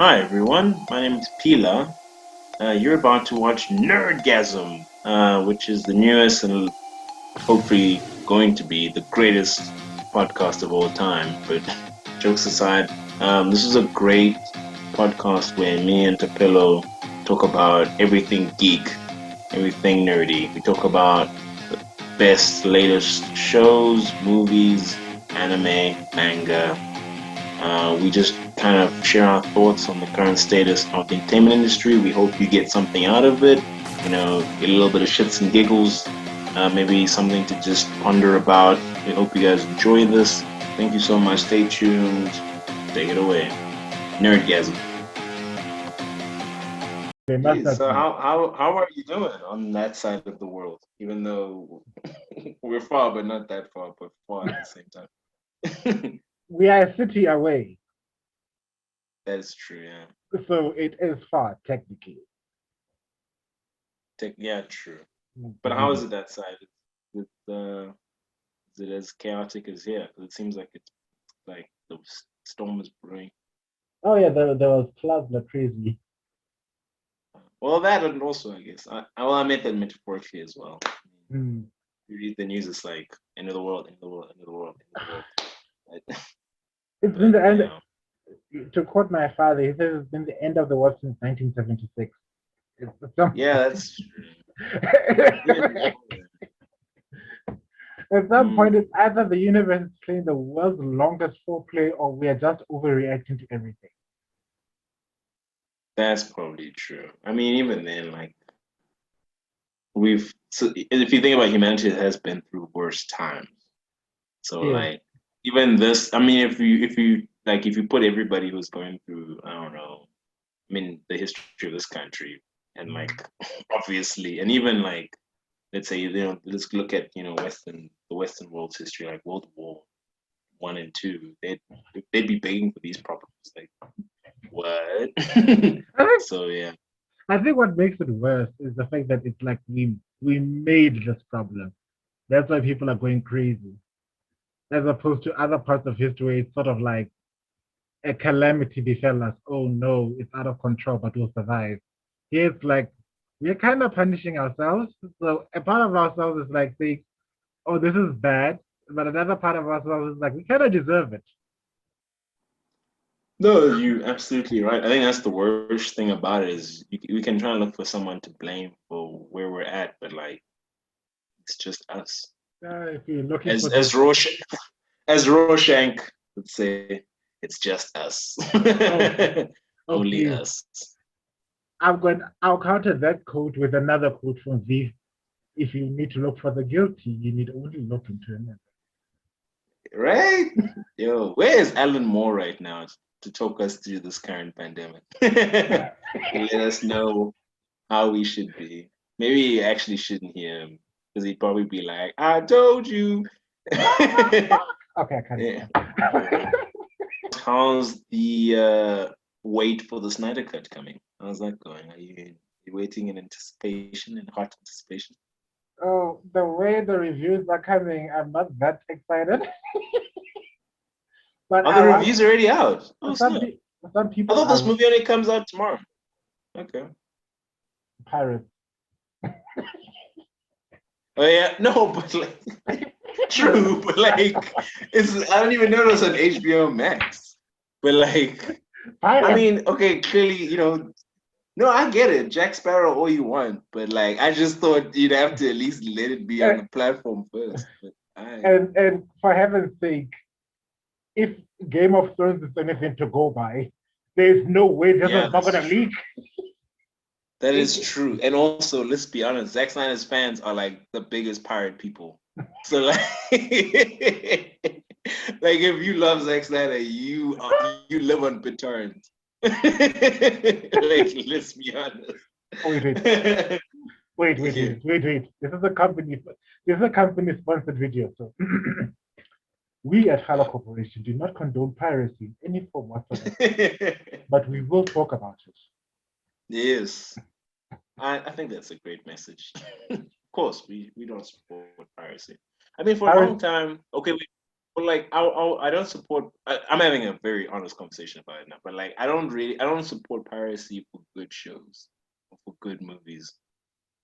Hi everyone, my name is Pila. You're about to watch Nerdgasm, which is the newest and hopefully going to be the greatest podcast of all time. But jokes aside, this is a great podcast where me and Tapelo talk about everything geek, everything nerdy. We talk about the best, latest shows, movies, anime, manga, we just kind of share our thoughts on the current status of the entertainment industry. We hope you get something out of it. Get a little bit of shits and giggles, maybe something to just ponder about. We hope you guys enjoy this. Thank you so much. Stay tuned. Take it away. Nerdgasm. They must Geez, not so be. how are you doing on that side of the world? Even though we're far, but not that far, but far at the same time. We are a city away, That is true, yeah. so it is far technically. Yeah, true. But how is Mhm. it that side? Is it as chaotic as here? 'Cause it seems like it's like the storm is brewing. Oh yeah, there was clouds like crazy. Well, that and also, I guess. I meant that metaphorically as well. Mm. You read the news, it's like end of the world, end of the world, end of the world, end of the world. But, It's been but the end. yeah, To quote my father, he says it's been the end of the world since 1976. At some yeah, point, that's true. Even before at that. some point, it's either the universe is playing the world's longest foreplay, or we are just overreacting to everything. That's probably true. I mean, even then, like if you think about humanity, it has been through worse times. So Yes. like even this, I mean, if you put everybody who's going through, I don't know, I mean, the history of this country, and like obviously, and even like let's say let's look at the Western world's history, like World War One and Two, they'd be begging for these problems, like what? I think So yeah, I think what makes it worse is the fact that it's like we made this problem. That's why people are going crazy, as opposed to other parts of history. It's sort of like a calamity befell us. Oh no, it's out of control, but we'll survive. Here it's like we're kind of punishing ourselves. So a part of ourselves is like saying, "Oh, this is bad," but another part of ourselves is like, "We kind of deserve it." no, you absolutely right. I think that's the worst thing about it is we can try and look for someone to blame for where we're at, but like it's just us. If you're looking As for this, as Rosh as Roshank would say, it's just us. oh, oh Only please, us. I'll counter that quote with another quote from V. If you need to look for the guilty, you need only look into another. Right? Yo, where is Alan Moore right now to talk us through this current pandemic? To let us know how we should be. Maybe you actually shouldn't hear him because he'd probably be like, I told you. Okay, I can't. Yeah. How's the wait for the Snyder Cut coming? How's that going? Are you waiting in anticipation, in hot anticipation? Oh, the way the reviews are coming, I'm not that excited. But Are I the was reviews already out? Oh some snap! pe- some I people thought this are movie only comes out tomorrow. Okay. pirates. Oh yeah, no, but like true, but like I don't even know it was on HBO Max. But like, I Pirates. mean, okay, clearly, no, I get it. Jack Sparrow all you want, but like I just thought you'd have to at least let it be on And, the platform first. But I and for heaven's sake, if Game of Thrones is anything to go by, there's no way this yeah, is not that's gonna true. leak. That is It, true. And also, let's be honest, Zack Snyder's fans are like the biggest pirate people. So like like if you love Zack Snyder, you live on BitTorrent. Like, let's be honest. wait, wait, wait, wait, Yeah. wait, wait, wait. This is a company sponsored video. So we at Hala Corporation do not condone piracy in any form whatsoever, but we will talk about it. Yes. I think that's a great message. Of course, we don't support piracy. I mean, for a long Piracy, time, okay, wait. But like, I don't support. I'm having a very honest conversation about it now. But like, I don't support piracy for good shows or for good movies.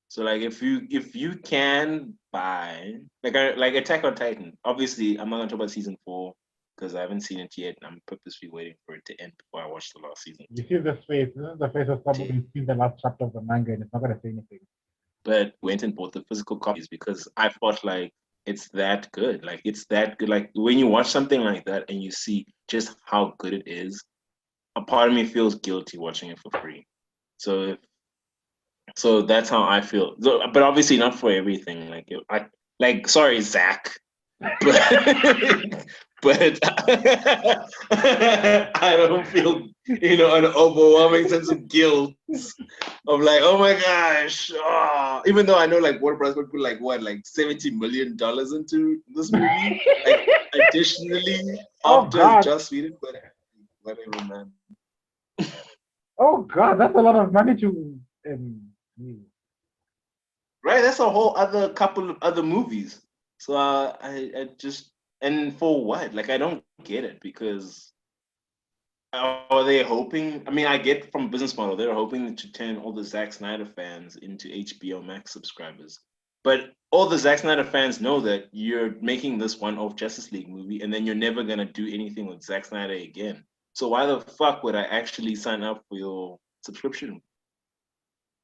So like, if you can buy like Attack on Titan, obviously I'm not gonna talk about season 4 because I haven't seen it yet, and I'm purposely waiting for it to end before I watch the last season. You see this face. This is the face of somebody who's seen the last chapter of the manga and it's not gonna say anything. But went and bought the physical copies because I felt like it's that good. Like it's that good. Like when you watch something like that and you see just how good it is, a part of me feels guilty watching it for free. So so that's how I feel. But obviously not for everything. Like I like sorry Zach, but but I don't feel an overwhelming sense of guilt of like, oh my gosh, oh. Even though I know like Warner Bros. Would put like what, like $70 million into this movie, like additionally Oh after God! Joss Whedon, but whatever, man. Oh God! That's a lot of money to. Right, that's a whole other couple of other movies. So I just and for what? Like I don't get it because are they hoping? I mean, I get from business model, they're hoping to turn all the Zack Snyder fans into HBO Max subscribers. But all the Zack Snyder fans know that you're making this one-off Justice League movie, and then you're never gonna do anything with Zack Snyder again. So why the fuck would I actually sign up for your subscription?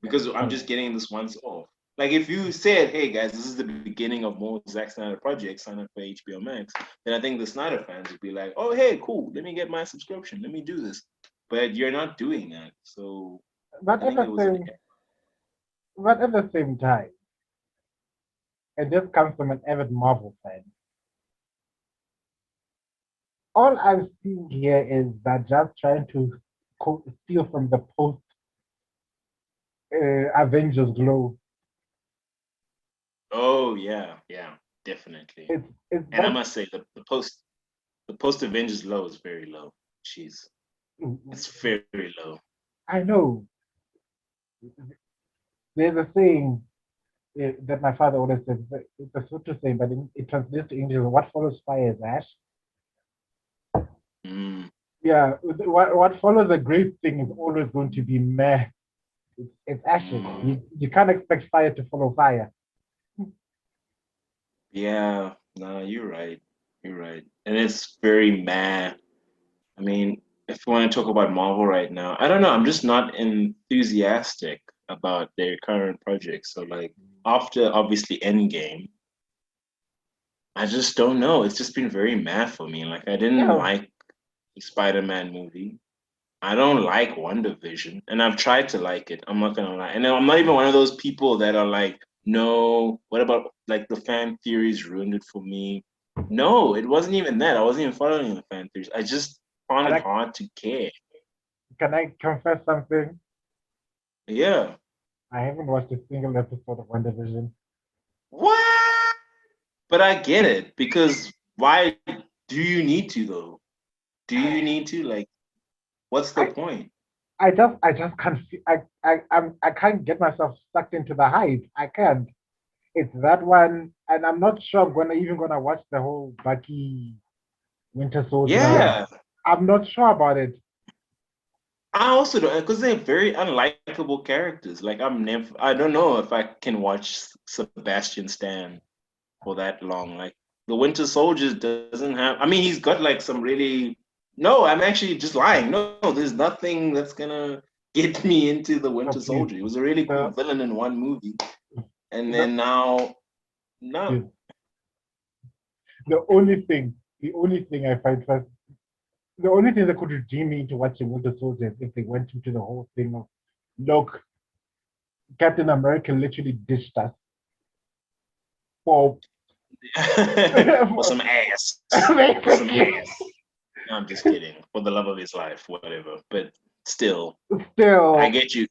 Because I'm just getting this once off. Like if you said, "Hey guys, this is the beginning of more Zack Snyder projects. Sign up for HBO Max," then I think the Snyder fans would be like, "Oh, hey, cool. Let me get my subscription. Let me do this." But you're not doing that, so But I at think the it was an. same, but at the same time, and this comes from an avid Marvel fan. All I'm seeing here is that just trying to steal from the post Avengers glow. Oh yeah, yeah, definitely. It's And I that must say the post Avengers low is very low. Jeez, it's very low. I know. There's a saying that my father always says. It's a sort of saying, but it translates to English. What follows fire is ash. Mm, Yeah, what follows a great thing is always going to be meh. It's ashes. mm. You can't expect fire to follow fire. Yeah, no, you're right. You're right. And it's very meh. I mean, if you want to talk about Marvel right now, I don't know. I'm just not enthusiastic about their current projects. So, like, after obviously Endgame, I just don't know. It's just been very meh for me. Like, I didn't Yeah, like the Spider-Man movie. I don't like WandaVision, and I've tried to like it. I'm not gonna lie. And I'm not even one of those people that are like, no, what about like the fan theories ruined it for me? No, it wasn't even that. I wasn't even following the fan theories. I just found and it hard to care. can I confess something? Yeah. I haven't watched a single episode of WandaVision. What? But I get it because why do you need to though? Do you need to like? What's the I point? I just can't. I can't get myself sucked into the hype. I can't. It's that one, and I'm not sure I'm gonna watch the whole Bucky Winter Soldier. Yeah. I'm not sure about it. I also don't because they're very unlikable characters. Like I don't know if I can watch Sebastian Stan for that long. Like the Winter Soldier doesn't have. I mean, he's got like some really. No, I'm actually just lying. No, there's nothing that's gonna get me into the So Winter please, Soldier. He was a really cool the villain in one movie, and the then now, no. the, the only thing I find first, the only thing that could redeem me into watching Winter Soldier is if they went into the whole thing of, look, Captain America literally ditched us for For some ass. For some basically. ass. No, I'm just kidding. For the love of his life, whatever. But still, I Still, get you.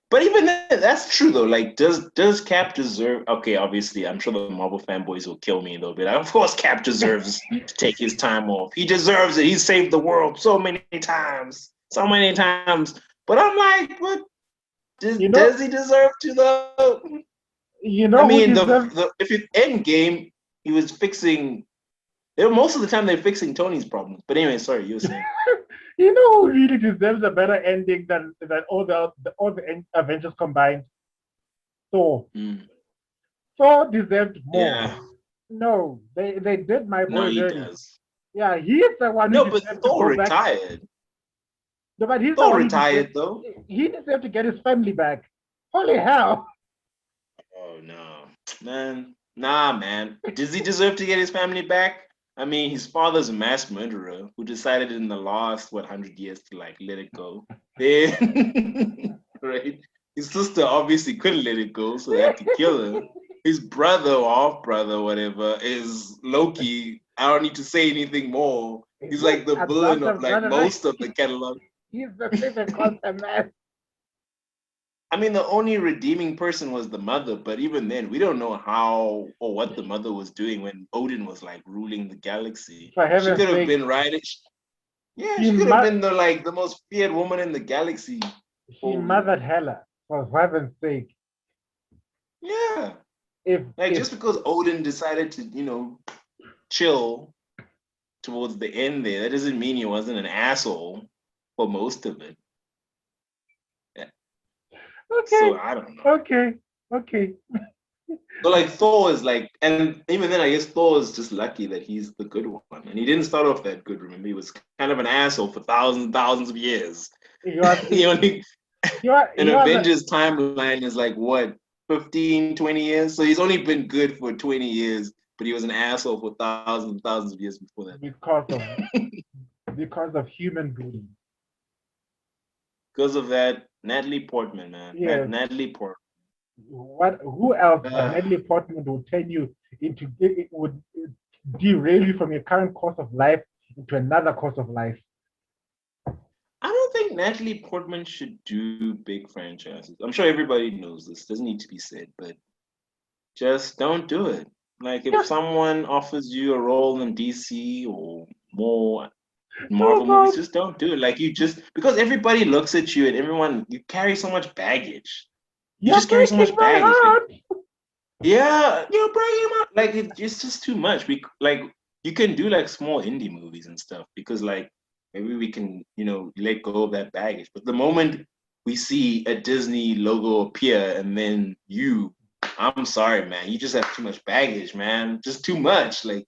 But even that's true though. Like, does Cap deserve? Okay, obviously, I'm sure the Marvel fanboys will kill me though. But of course, Cap deserves to take his time off. He deserves it. He saved the world so many times, so many times. But I'm like, what? you know, Does he deserve to though? you I know who mean, deserves. the if it's Endgame, he was fixing. Most of the time they're fixing Tony's problems. But anyway, sorry, you were saying. You know who really deserves a better ending than all the Avengers combined? Thor. Mm, Thor deserved more. yeah, No, they did my no, boy he dirty. does. Yeah, he's the one who No, but deserved to Thor go back. retired. No, but he's the Thor one who retired deserved. though. He deserved to get his family back. Holy hell! Oh no, man, nah, man. Does he deserve to get his family back? I mean, his father's a mass murderer who decided in the last 100 years to like let it go. Then, right? His sister obviously couldn't let it go, so they had to kill her. His brother or half brother, whatever, is Loki. I don't need to say anything more. He's like the I villain dropped of the like brother. most of the catalog. He's the favorite quantum man. I mean, the only redeeming person was the mother, but even then, we don't know how or what the mother was doing when Odin was like ruling the galaxy. For She heaven's could have sake, been right. Yeah, he she could have mu- been the most feared woman in the galaxy. he Holy, mothered Hela. For heaven's sake, yeah. if Like if just because Odin decided to, chill towards the end there, that doesn't mean he wasn't an asshole for most of it. Yeah. okay, So I don't know. okay, okay. So like Thor is like, and even then, I guess Thor is just lucky that he's the good one, and he didn't start off that good. Remember, he was kind of an asshole for thousands and thousands of years. You are He only an you are the Avengers timeline is like what 15, 20 years. So he's only been good for 20 years, but he was an asshole for thousands and thousands of years before because of that. human breeding. Because of that, Natalie Portman, man, Yes. Natalie Portman. What? Who else but Uh, Natalie Portman would turn you into? It would derail you from your current course of life into another course of life. I don't think Natalie Portman should do big franchises. I'm sure everybody knows this. Doesn't need to be said, but just don't do it. Like if Yeah. someone offers you a role in DC or more Oh Marvel movies, God. just don't do it. Like you just because everybody looks at you and everyone you carry so much baggage. You You're just carry so breaking much my baggage. Like heart. yeah, you're breaking my like it's just too much. We like you can do like small indie movies and stuff because like maybe we can let go of that baggage. But the moment we see a Disney logo appear and then I'm sorry, man, you just have too much baggage, man. Just too much. Like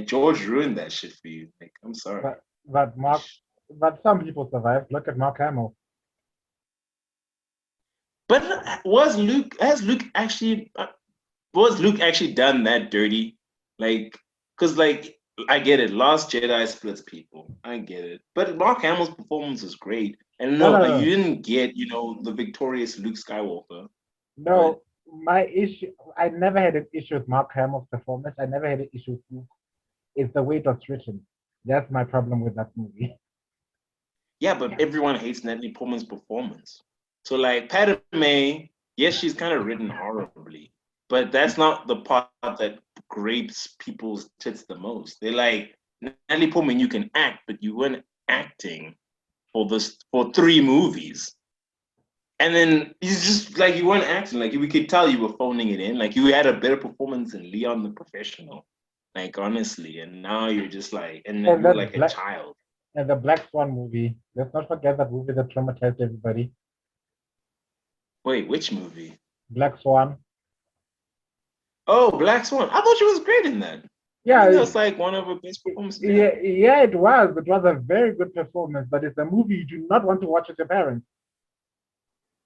George ruined that shit for you. Like I'm sorry. But but Mark, but some people survive. Look at Mark Hamill. But was Luke actually done that dirty? Like, cause like I get it, Last Jedi splits people. I get it. But Mark Hamill's performance was great. And No, no, no, you no, didn't get, the victorious Luke Skywalker. But no. My issue. I never had an issue with Mark Hamill's performance. I never had an issue with Luke. It's the way it was written. That's my problem with that movie. yeah, but everyone hates Natalie Portman's performance. So like Padme, yes, she's kind of written horribly, but that's not the part that grapes people's tits the most. They're like, Natalie Portman, you can act, but you weren't acting for 3 movies. And then he's just like you weren't acting. Like we could tell you were phoning it in. Like you had a better performance than Leon the Professional. Like honestly. And now you're just like and then And you were that like a black child. and the Black Swan movie. Let's not forget that movie that traumatized everybody. Wait, which movie? Black Swan. Oh, Black Swan. I thought she was great in that. I Yeah, think that's like one of her best performances yeah, ever. yeah, it was. It was a very good performance, but it's a movie you do not want to watch with your parents.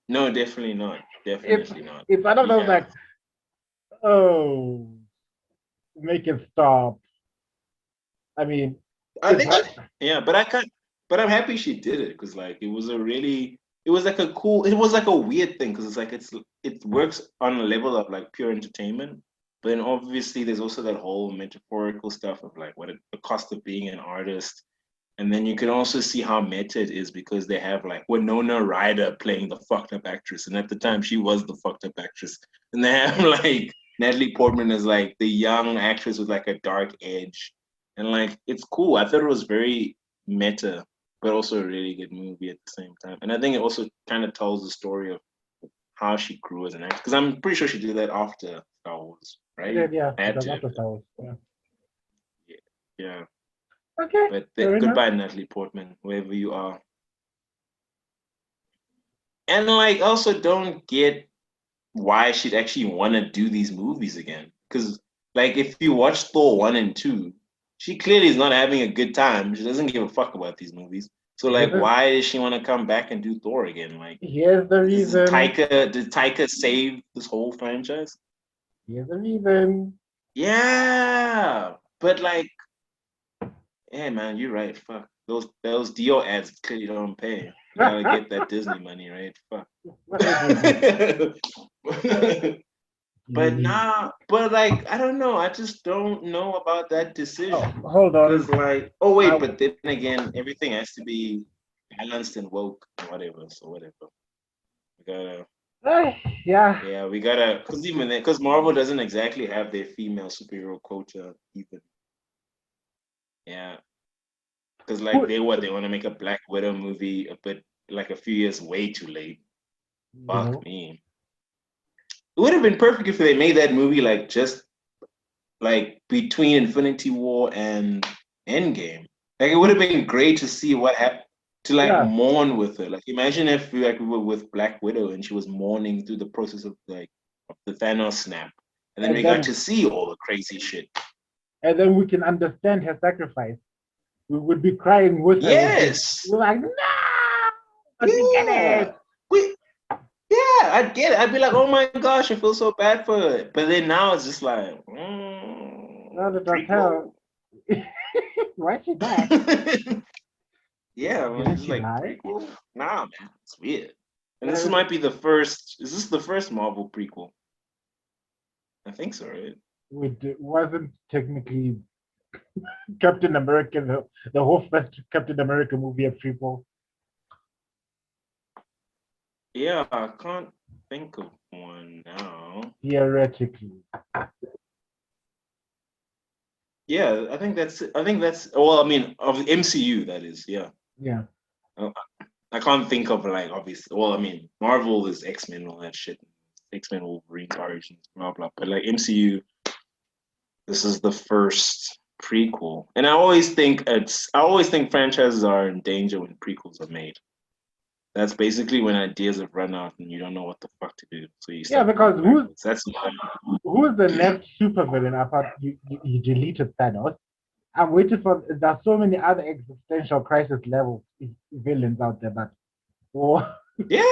No, definitely not. It's Definitely not. it's one of those Yeah. like, oh, make it stop. I mean, I it's think hard. yeah, but I can't but I'm happy she did it because like it was like it was like a weird thing because it works on a level of like pure entertainment, but then obviously there's also that whole metaphorical stuff of like the cost of being an artist. And then you can also see how meta it is because they have like Winona Ryder playing the fucked up actress. And at the time she was the fucked up actress. And they have like Natalie Portman as like the young actress with like a dark edge and like it's cool. I thought it was very meta, but also a really good movie at the same time. And I think it also kind of tells the story of how she grew as an actor. Because I'm pretty sure she did that after Star Wars, It right? did, yeah. It Had was to have after done. Star Wars. Yeah. Yeah. Yeah. Okay, But fair enough. goodbye, Natalie Portman, wherever you are. And like, also don't get why she'd actually want to do these movies again. Because like, if you watch Thor 1 and 2, she clearly is not having a good time. She doesn't give a fuck about these movies. So Here's like, the, why does she want to come back and do Thor again? Like, here's the is reason. Taika did Taika save this whole franchise? Here's the reason. Yeah, but like, yeah, man, you're right. Fuck those Dio ads clearly don't pay. You gotta get that Disney money, right? Fuck. What ad was it? But You- nah, but like I don't know. I just don't know about that Oh, decision. hold on. Cause like, oh wait, I, but then again, everything has to be balanced and woke and whatever. So whatever. We gotta, yeah. yeah, we gotta. Cause even then, cause Marvel doesn't exactly have their female superhero quota even. Yeah, cause like Who, they what they want to make a Black Widow movie, but like a few years way too late. you Fuck know, me. It would have been perfect if they made that movie like just like between Infinity War and Endgame. Like it would have who, been great to see what happened to like yeah. mourn with her. Like imagine if we were with Black Widow and she was mourning through the process of like of the Thanos snap, and then And we got to then, see all the crazy shit. and then we can understand her sacrifice. We would be crying with her. Yes, We're like, no, but we get yeah, it. we yeah, I'd get it. I'd be like, oh my gosh, I feel so bad for her. But then now it's just like No, that was her. prequel. Why she die? Yeah, man, Didn't it's she like lie? prequel. Nah, man, it's weird. And this Uh, might be the first. Is this the first Marvel prequel? I think so, right? it wasn't technically Captain America, the whole first Captain America movie a prequel. Yeah, I can't think of one now. Theoretically. Yeah, I think that's. I think that's. Well, I mean, of MCU, that is. Yeah, Yeah. Uh, I can't think of like obvious. Well, I mean, Marvel is X Men, all that shit. X Men, Wolverine, Origins, blah blah. But like MCU, this is the first prequel, and I always think it's. I always think franchises are in danger when prequels are made. That's basically when ideas have run out and you don't know what the fuck to do, so you Yeah, start because going backwards. That's my. who's the next supervillain? I thought you deleted Thanos. I'm waiting for. There's so many other existential crisis level villains out there, but oh, Yeah,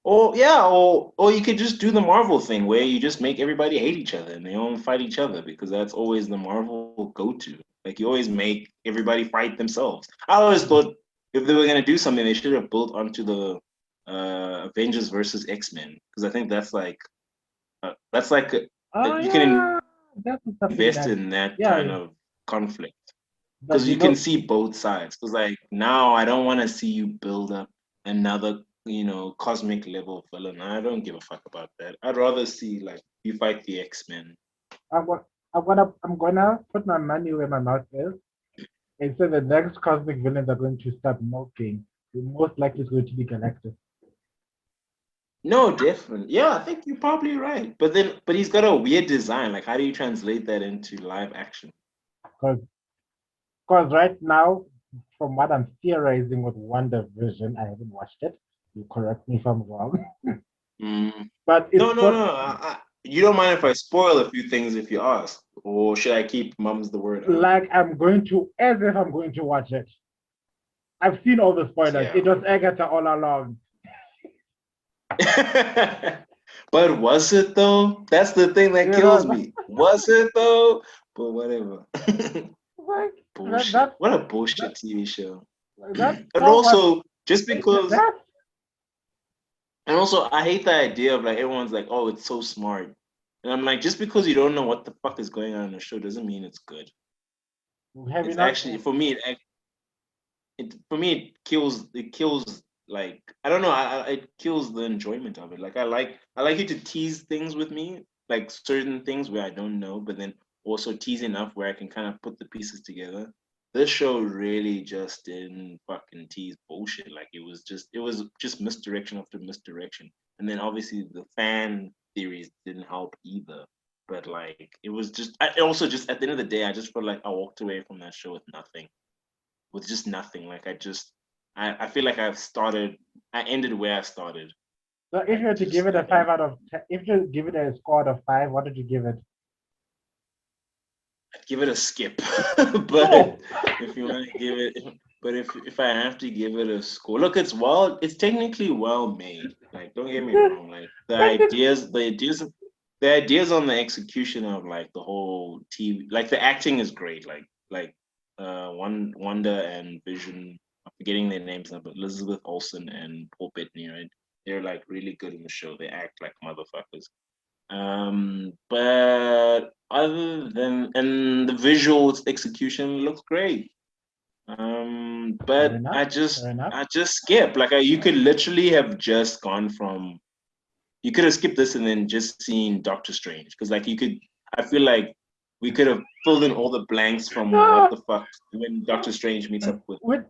or yeah, or you could just do the Marvel thing where you just make everybody hate each other and they all fight each other because that's always the Marvel go-to. Like you always make everybody fight themselves. I always thought if they were gonna do something, they should have built onto the Avengers versus X-Men because I think that's like oh you can yeah, that's something invest that in that kind yeah, of conflict but because you you can know, see both sides. Because like now, I don't want to see you build up another, cosmic level villain. I don't give a fuck about that. I'd rather see like you fight the X-Men. I'm, go- I'm gonna put my money where my mouth is and say the next cosmic villains are going to start milking. The most likely is going to be Galactus. No, definitely. Yeah, I think you're probably right. But he's got a weird design. Like, how do you translate that into live action? Because right now, from what I'm theorizing with Wonder Vision, I haven't watched it. You correct me if I'm wrong. Mm. But No, it's no, what no. You don't mind if I spoil a few things if you ask, or should I keep mum's the word out? like I'm going to as if I'm going to watch it. I've seen all the spoilers. Yeah. It was Agatha all along. But was it though? That's the thing that You kills know, me. Was it though? But whatever. like that Bullshit. that What a that, bullshit TV show. that And song was also, just because, that. and also, I hate the idea of like everyone's like, oh, it's so smart. And I'm like, just because you don't know what the fuck is going on in the show doesn't mean it's good. Have you It's not? actually, for me, it kills like I don't know it kills the enjoyment of it. Like I like you to tease things with me, like certain things where I don't know, but then also tease enough where I can kind of put the pieces together. This show really just didn't fucking tease bullshit. Like it was just misdirection after misdirection, and then obviously the fan theories didn't help either. But like, it was just. I also just at the end of the day, I just felt like I walked away from that show with nothing, with just nothing. Like I feel like I ended where I started. So if you Like were to give just it I a don't. 5 out of 10, if you give it a score out of 5, what did you give it? I'd give it a skip. Oh, But if you want to give it, but if I have to give it a score, look, it's technically well made. Like, don't get me wrong. Like technically, the ideas on the execution of like the whole TV, like the acting is great. One Wanda and Vision. I'm forgetting their names now, but Elizabeth Olsen and Paul Bettany, right? They're like really good in the show. They act like motherfuckers. But other than and the visual execution looks great. fair But enough. Fair enough. I just skip. You could literally have just gone from you could have skipped this and then just seen Doctor Strange because like you could. I feel like we could have filled in all the blanks from what No, the fuck when Doctor Strange meets up which, with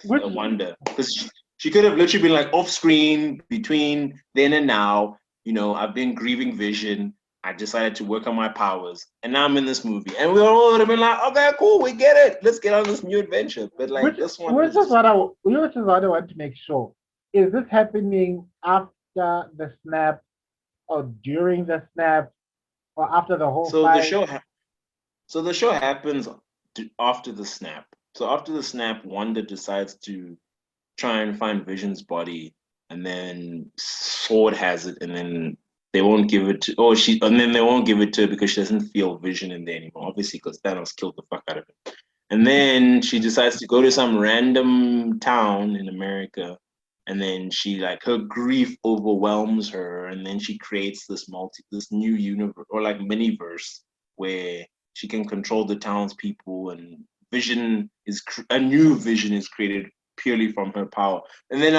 which, Wanda because she could have literally been like off screen between then and now. You know, I've been grieving Vision. I decided to work on my powers, and now I'm in this movie, and we all would have been like, "Okay, cool, we get it. Let's get on this new adventure." But like this one which was is just what I want to make sure. Is this happening after the snap, or during the snap, or after the whole so the fight? show. So the show happens after the snap. So after the snap, Wanda decides to try and find Vision's body, and then Sword has it, and then they won't give it to. Oh, and then they won't give it to her because she doesn't feel Vision in there anymore. Obviously, because Thanos killed the fuck out of it. And then she decides to go to some random town in America, and then she like her grief overwhelms her, and then she creates this new universe or like miniverse where she can control the townspeople, and a new Vision is created purely from her power. And then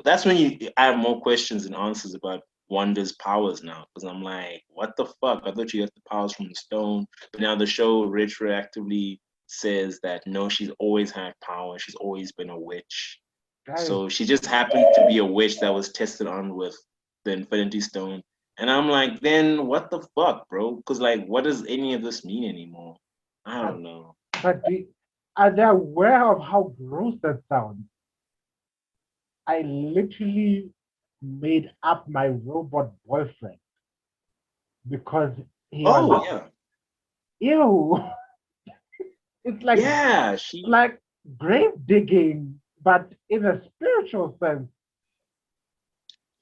that's when I have more questions and answers about Wanda's powers now because I'm like, what the fuck? I thought you got the powers from the stone, but now the show retroactively says that no, she's always had power. She's always been a witch. Guys, So she just happened to be a witch that was tested on with the Infinity Stone. And I'm like, then what the fuck, bro? Because like, what does any of this mean anymore? I but, don't know. are they aware of how gross that sounds? I literally made up my robot boyfriend because he was Oh yeah, ew. It's yeah. She like grave digging, but in a spiritual sense.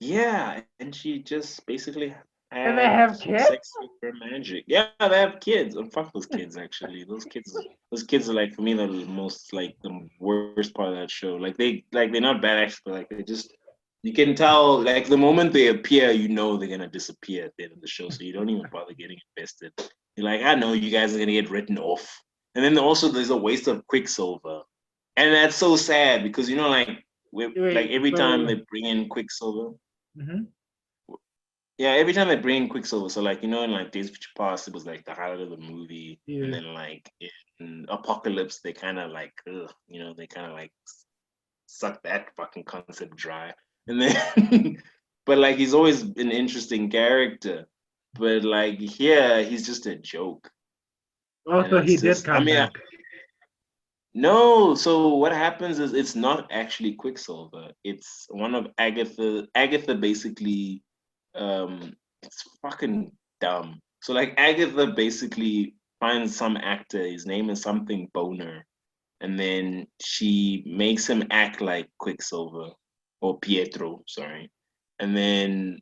Yeah, and she just basically And they had have kids. sex with her magic. Yeah, they have kids. And fuck those kids actually. Those kids are like for me the most like the worst part of that show. They're not bad actually, but like they just you can tell like the moment they appear, you know they're gonna disappear at the end of the show. So you don't even bother getting invested. You're like, I know you guys are gonna get written off. And then also there's a waste of Quicksilver. And that's so sad because like Wait, every time so they bring in Quicksilver, mhm. yeah, every time they bring Quicksilver, so like in like Days of Future Past, it was like the highlight of the movie, and Yeah. then like in Apocalypse, they kind of like, they kind of like suck that fucking concept dry, and then, but like he's always an interesting character, but like here he's just a joke, and Also, he it's did just, I come mean, back. no, so what happens is it's not actually Quicksilver. It's one of Agatha. Agatha basically, it's fucking dumb. So like Agatha basically finds some actor. His name is something Boner, and then she makes him act like Quicksilver or Pietro. Sorry, and then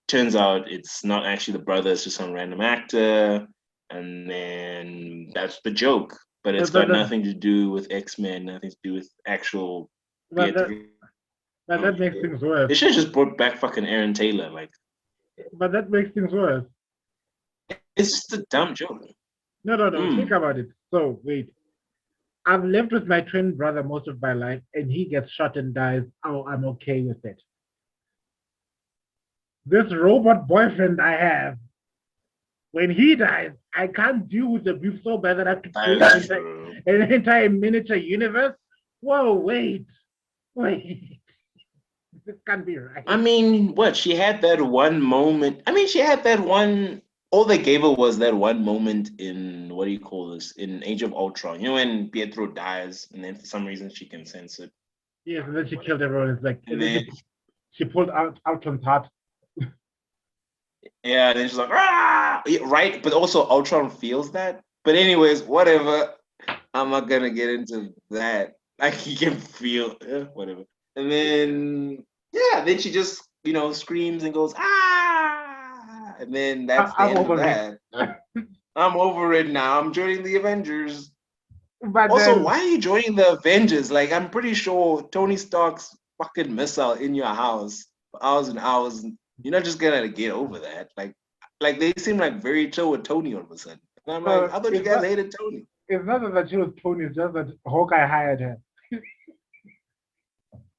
turns out it's not actually the brother. It's just some random actor, and then that's the joke, but it's But got that, nothing to do with X-Men, nothing to do with actual but that, Pietro. but that makes things worse. They should have just brought back fucking Aaron Taylor. Like, But that makes things worse. it's just a dumb joke. No, no, no. Think Mm. about it. So, wait. I've lived with my twin brother most of my life, and he gets shot and dies. Oh, I'm okay with it. This robot boyfriend I have, when he dies, I can't deal with the beef so bad that I have to That create is true. an entire miniature universe. Whoa, wait, wait. This can't be right. I mean, what? She had that one moment. I mean, she had that one. All they gave her was that one moment in what do you call this? In Age of Ultron. You know when Pietro dies, and then for some reason she can sense it, Yes, and then she killed everyone. It's like, and and then then she pulled out Ultron's heart. yeah, and then she's like, ah, yeah, right. But also Ultron feels that. But anyways, whatever. I'm not gonna get into that. Like he can feel, whatever. And then yeah, then she just screams and goes ah, and then that's the I'm end of over it. that. I'm over it now. I'm joining the Avengers. But Also, then, why are you joining the Avengers? Like I'm pretty sure Tony Stark's fucking missile in your house for hours and hours. You're not just gonna get over that. Like they seem like very chill with Tony all of a sudden. And I'm like, so I thought you guys hated Tony. it's not that she was Tony, it's just that Hawkeye hired her.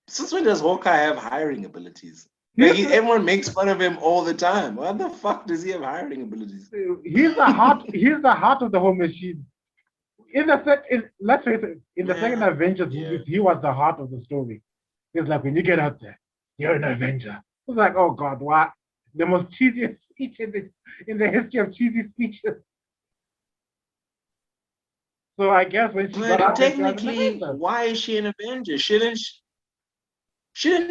Since when does Hawkeye have hiring abilities? Like He's the, everyone makes fun of him all the time. Why the fuck does he have hiring abilities? he's the heart. He's the heart of the whole machine. Let's face it, in the second Yeah, Avengers yeah. movies, he was the heart of the story. It's like when you get out there, you're an Avenger. It's like, oh God, what the most cheesiest speech in the history of cheesy speeches. So I guess when she got But out there, she was an technically, Avenger. why is she an Avenger? Shouldn't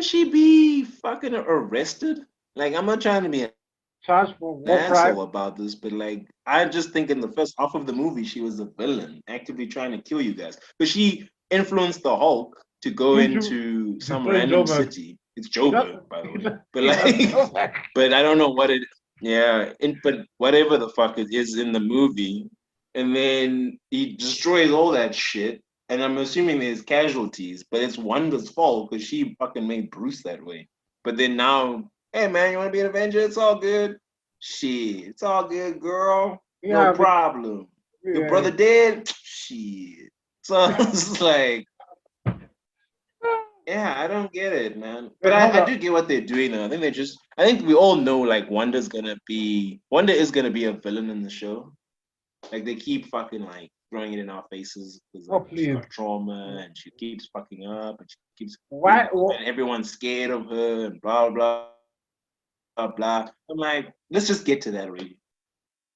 she be fucking arrested? Like I'm not trying to be an Charged for war crime. asshole about this, but like I just think in the first half of the movie she was a villain, actively trying to kill you guys. But she influenced the Hulk to go Into into some destroying random Joburg. city. It's Just, Joburg, by the way. But it was like, Joburg. but I don't know what it. Yeah, but whatever the fuck it is in the movie, and then he destroys all that shit. And I'm assuming there's casualties, but it's Wanda's fault because she fucking made Bruce that way. But then now, hey man, you want to be an Avenger? It's all good. Shit, it's all good, girl. No Yeah, problem. Your yeah. brother dead? Shit. So it's like, yeah, I don't get it, man. But Wait, hold I on. do get what they're doing though. I think we all know like Wanda is gonna be a villain in the show. Like they keep fucking like throwing it in our faces because Oh like she please. got trauma and she keeps fucking up and she keeps Why? and everyone's scared of her and blah blah blah blah. I'm like, let's just get to that already.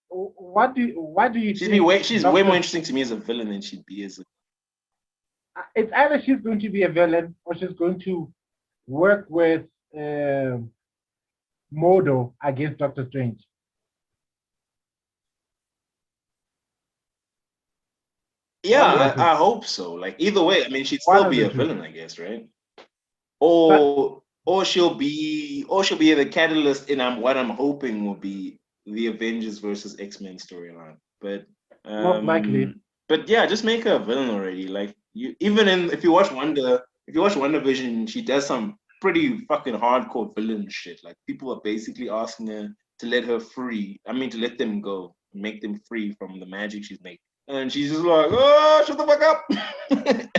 What do? Why do you think She's way more Doctor? interesting to me as a villain than she'd be as a It's either she's going to be a villain or she's going to work with uh, Modo against Doctor Strange. yeah, One of the two. I hope so. Like either way, I mean she'd One still of be the a two. villain, I guess, right? But Or she'll be the catalyst in what I'm hoping will be the Avengers versus X-Men storyline. most likely, But yeah, just make her a villain already. Like you even in if you watch Wonder Vision, she does some pretty fucking hardcore villain shit. Like people are basically asking her to let her free. I mean to let them go, make them free from the magic she's making. And she's just like, oh, shut the fuck up,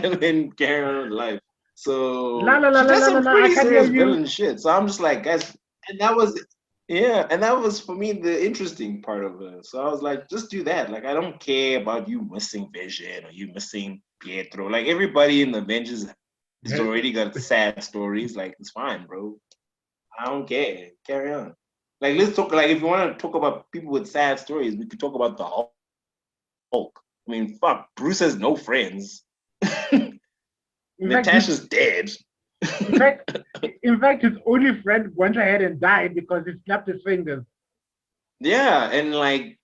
and then carry on with life. la So la la she la does la la some la. I pretty can't hear serious you. villain shit. So I'm just like, guys, and that was yeah, and that was for me the interesting part of it. So I was like, just do that. Like I don't care about you missing Vision or you missing Pietro. Like everybody in the Avengers has already got sad stories. Like it's fine, bro. I don't care. Carry on. Like let's talk. Like if you want to talk about people with sad stories, we could talk about the Hulk. I mean, fuck. Bruce has no friends. In fact, Natasha's dead. in fact, in fact, his only friend went ahead and died because he snapped his fingers. Yeah, and like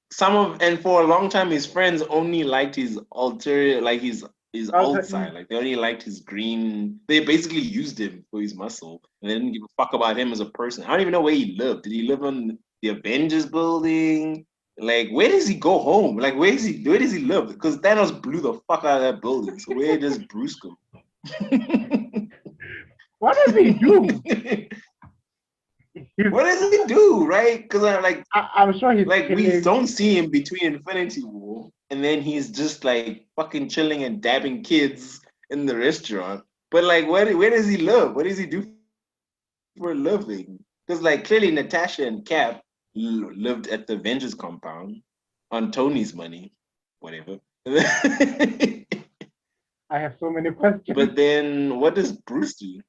and for a long time his friends only liked his ulterior like his Alter alt side. Like they only liked his green. They basically used him for his muscle. And they didn't give a fuck about him as a person. I don't even know where he lived. Did he live on the Avengers building? Like where does he go home? Like where does he live? Because Thanos blew the fuck out of that building. So where does Bruce go? What does he do? He's, What does he do, right? Because I I'm sure he's like we chilling. don't see him between Infinity War, and then he's just like fucking chilling and dabbing kids in the restaurant. But like, where does he live? What does he do for a living? Because like clearly Natasha and Cap lived at the Avengers compound on Tony's money, whatever. I have so many questions. But then what does Bruce do?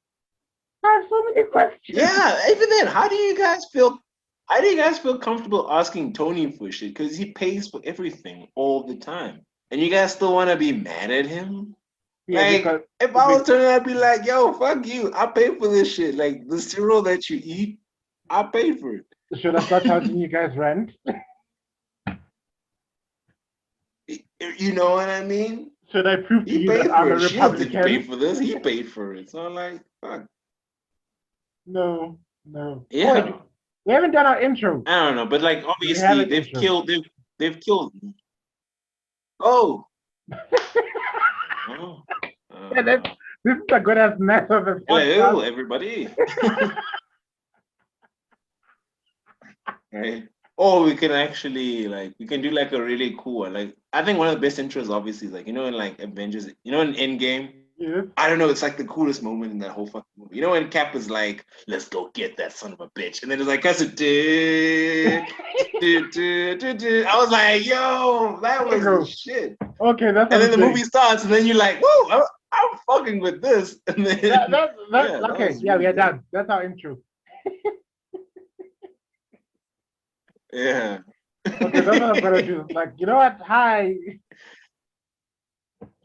I have so many questions. Yeah, even then, how do you guys feel? How do you guys feel comfortable asking Tony for shit? Because he pays for everything all the time, and you guys still want to be mad at him? Yeah, Like, because if I was Tony, I'd be like, "Yo, fuck you! I pay for this shit. Like the cereal that you eat, I pay for should I start charging you guys rent? it. You know what I mean? Should I prove to He you that paid I'm for a it. Shield didn't pay Republican? for this. He paid for it. So I'm like, fuck. No, no. Oh, wait, Yeah, we haven't done our intro. I don't know, but like We have obviously an intro. they've killed. Oh, oh, Yeah, this is a good as mess of a hello podcast. everybody. Right? Or we can actually like we can do like a really cool one. Like I think one of the best intros obviously is like in like Avengers, in Endgame. Yes. I don't know, it's like the coolest moment in that whole fucking movie. You know when Cap was like, "Let's go get that son of a bitch," and then it's like, "That's a I was like, "Yo, that was the shit." Okay, that's And what then I'm the movie saying. starts, and then you're like, "Whoa, I'm fucking with this." And That, then that, that, yeah, that okay, was yeah, we really are good. done. That's our intro. Yeah. Okay, that's what I'm gonna do. Like, you know what? Hi.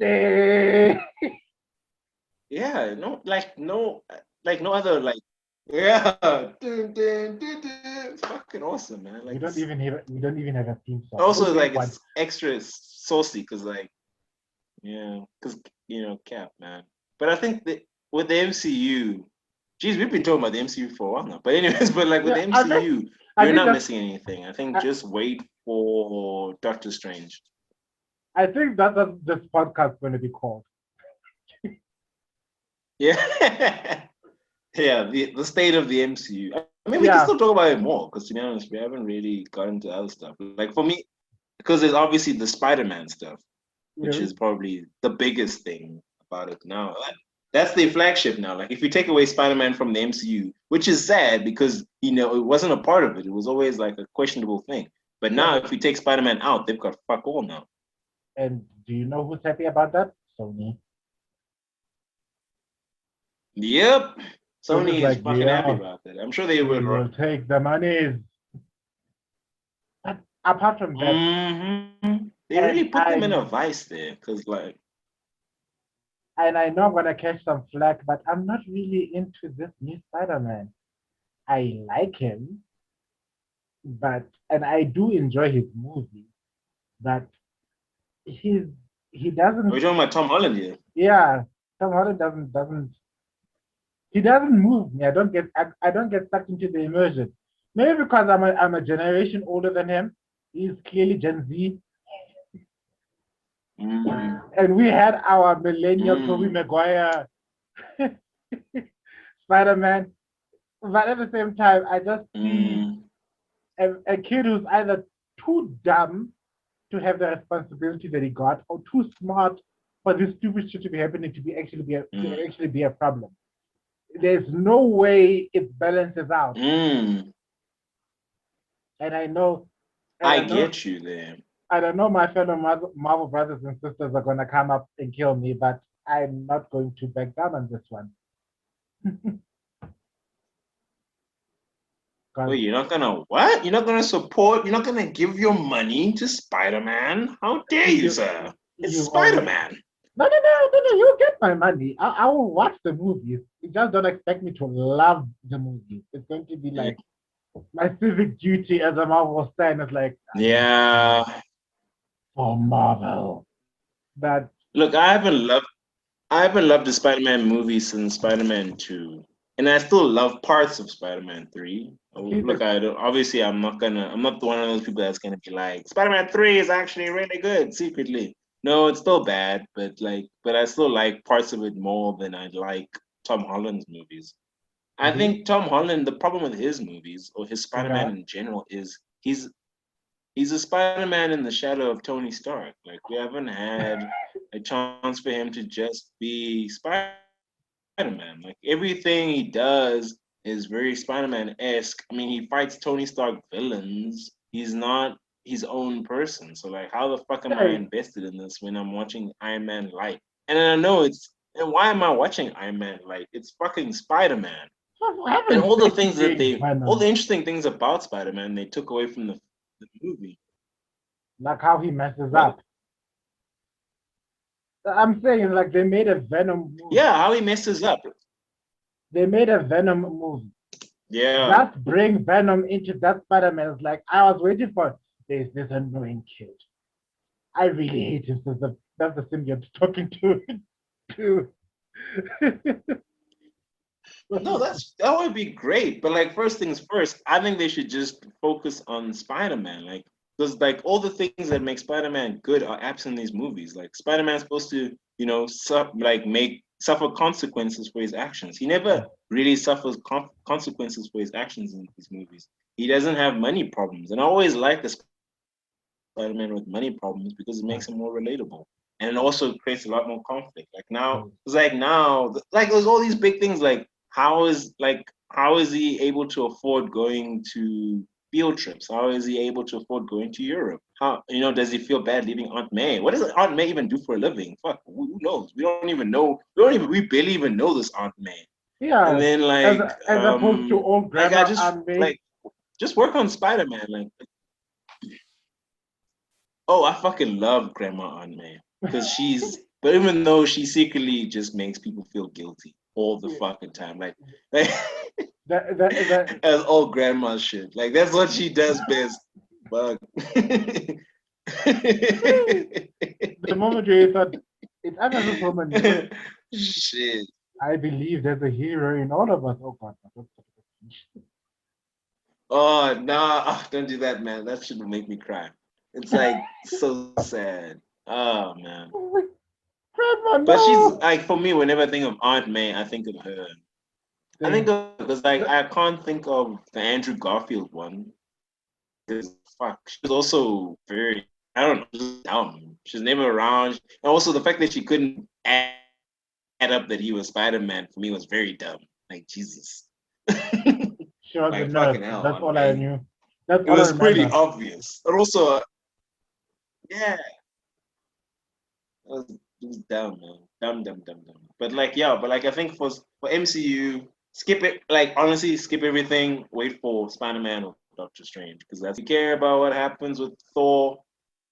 Eh. Yeah, like no other like yeah, it's fucking awesome, man. Like it's We don't even have a theme song. Oh, also we have like one. it's extra saucy because like yeah, because Cap, man. But I think that with the MCU, geez, we've been talking about the MCU for a while now. But anyways, but like with Yeah, the MCU, I you're think not that's missing anything. I think I, just wait for Doctor Strange. I think that's what this podcast is going to be called. Yeah. Yeah, the state of the MCU. I mean, we can Yeah, still talk about it more because to be honest, we haven't really gotten to other stuff. Like for me, because there's obviously the Spider-Man stuff, which yeah, is probably the biggest thing about it now. That's the flagship now. Like if you take away Spider-Man from the MCU, which is sad because it wasn't a part of it. It was always like a questionable thing. But yeah. now if you take Spider-Man out, they've got fuck all now. And do you know who's happy about that? Sony. Yep. Sony's Sony is like, fucking happy yeah, about that. I'm sure they we would. will take the money. But apart from that, They and really put them in a I'm vice there because like and I know I'm gonna catch some flack, but I'm not really into this new Spider-Man. I like him, but and I do enjoy his movies, but he's he we're doesn't. talking about Tom Holland here. Yeah, Tom Holland doesn't he doesn't move me. I don't get sucked into the immersion. Maybe because I'm a generation older than him. He's clearly Gen Z, Mm, and we had our millennial Tobey mm, Maguire Spider Man. But at the same time, I just see mm, a kid who's either too dumb to have the responsibility that he got, or too smart for this stupid shit to be happening to mm, actually be a problem. There's no way it balances out. mm. And I know, and I I know, get you there. and I know my fellow Marvel brothers and sisters are gonna come up and kill me, but I'm not going to back down on this one. Because Wait, you're not gonna what? You're not gonna support? You're not gonna give your money to Spider-Man? How dare you, you sir? It's you already Spider-Man. no, you get my money. I will watch the movies. You just don't expect me to love the movie. It's going to be like my civic duty as a Marvel fan is like I need Yeah. for Marvel. But Look, I haven't loved the Spider-Man movie since Spider-Man 2. And I still love parts of Spider-Man 3. see Look, the obviously I'm not one of those people that's gonna be like, Spider-Man 3 is actually really good secretly. No, it's still bad, but I still like parts of it more than I like Tom Holland's movies. I the think Tom Holland, the problem with his movies or his Spider-Man yeah. in general is he's a Spider-Man in the shadow of Tony Stark. Like we haven't had a chance for him to just be Spider-Man. Like everything he does is very Spider-Man-esque. I mean, he fights Tony Stark villains. He's not his own person. So like how the fuck am I Hey, invested in this when I'm watching Iron Man light? And I know And why am I watching Iron Man? Like it's fucking Spider-Man. For And heaven's all the sake, things that big all the Venom. interesting things about Spider-Man, they took away from the movie. Like how he messes What? up. I'm saying like they made a Venom movie. Yeah, how he messes up. They made a Venom movie. Yeah. Just bring Venom into that Spider-Man. It's like I was waiting for this annoying kid. I really hate him since that's the symbiote talking to to No, that would be great. But like first things first, I think they should just focus on Spider-Man. Like because like all the things that make Spider-Man good are absent in these movies. Like Spider-Man's supposed to, suffer consequences for his actions. He never really suffers consequences for his actions in these movies. He doesn't have money problems. And I always like the Spider-Man with money problems because it makes him more relatable. And it also creates a lot more conflict. Like now, it's like now, like there's all these big things. Like how is he able to afford going to field trips? How is he able to afford going to Europe? How does he feel bad leaving Aunt May? What does Aunt May even do for a living? Fuck, who knows? We don't even know. We barely even know this Aunt May. And yeah, then as opposed to old like I grandma just and me. like just work on Spider Man. Like oh, I fucking love Grandma Aunt May because but even though she secretly just makes people feel guilty all the fucking time, like That as old grandma shit. Like that's what she does best. But the moment you thought it's either this woman. shit. I believe there's a hero in all of us. Oh God, Oh no, oh, don't do that, man. That shit will make me cry. It's like so sad. Oh man. Grandma, But she's no. like for me, whenever I think of Aunt May, I think of her. I think Same. of because like I can't think of the Andrew Garfield one. Because fuck, she was also very I don't know, just dumb. She's never around. And also the fact that she couldn't add up that he was Spider-Man for me was very dumb. Like Jesus. She was a Like nurse. fucking hell, That's Aunt all I May. knew. That's It all I was pretty remember. obvious. And also yeah, it was dumb, man. Dumb, dumb, dumb, dumb. But like, yeah, but like, I think for MCU, skip it. Like, honestly, skip everything. Wait for Spider-Man or Doctor Strange because that's you care about what happens with Thor.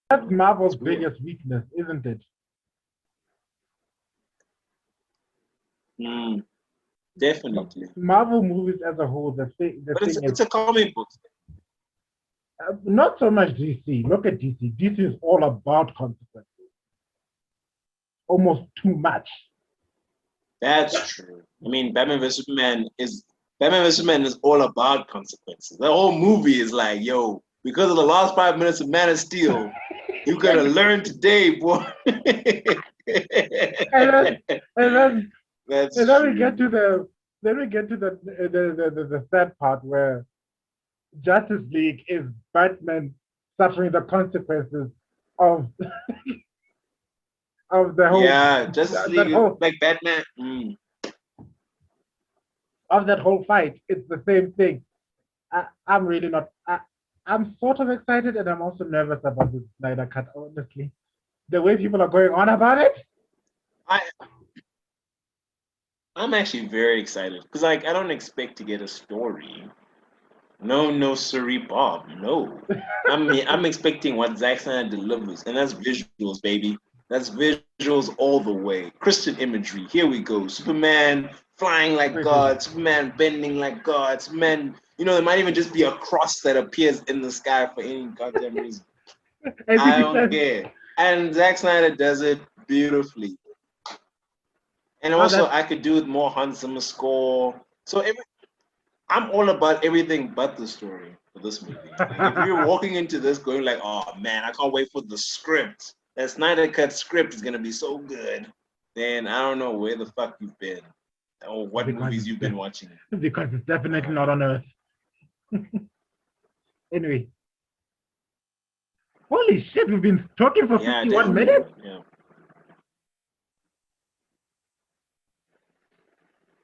That's It's Marvel's cool. biggest weakness, isn't it? Mm, definitely. Marvel movies as a whole, the But it's thing is it's a comic book. not so much DC. Look at DC. DC is all about consequences, almost too much. That's true. I mean, Batman vs Superman is all about consequences. The whole movie is like, yo, because of the last 5 minutes of Man of Steel, you gotta learn today, boy. and then and then and That's then we get true. to the sad part where Justice League is Batman suffering the consequences of the whole Yeah, Justice that League, whole like Batman. of that whole fight. It's the same thing. I'm really not. I'm sort of excited, and I'm also nervous about the Snyder Cut. Honestly, the way people are going on about it. I I'm actually very excited because like I don't expect to get a story. No, no, sorry, Bob. No. I'm expecting what Zack Snyder delivers, and that's visuals, baby. That's visuals all the way. Christian imagery. Here we go. Superman flying like God. Superman bending like God. Superman. There might even just be a cross that appears in the sky for any goddamn reason. As if I he don't says, care. And Zack Snyder does it beautifully. And "Oh, also, that I could do with more Hans Zimmer score. So I'm all about everything but the story for this movie. Like if you're walking into this going like, oh man, I can't wait for the script. That Snyder Cut script is gonna be so good. Then I don't know where the fuck you've been or what because movies you've been watching. because it's definitely Uh, not on Earth." Anyway, holy shit, we've been talking for yeah, 51 definitely, minutes. man. Yeah,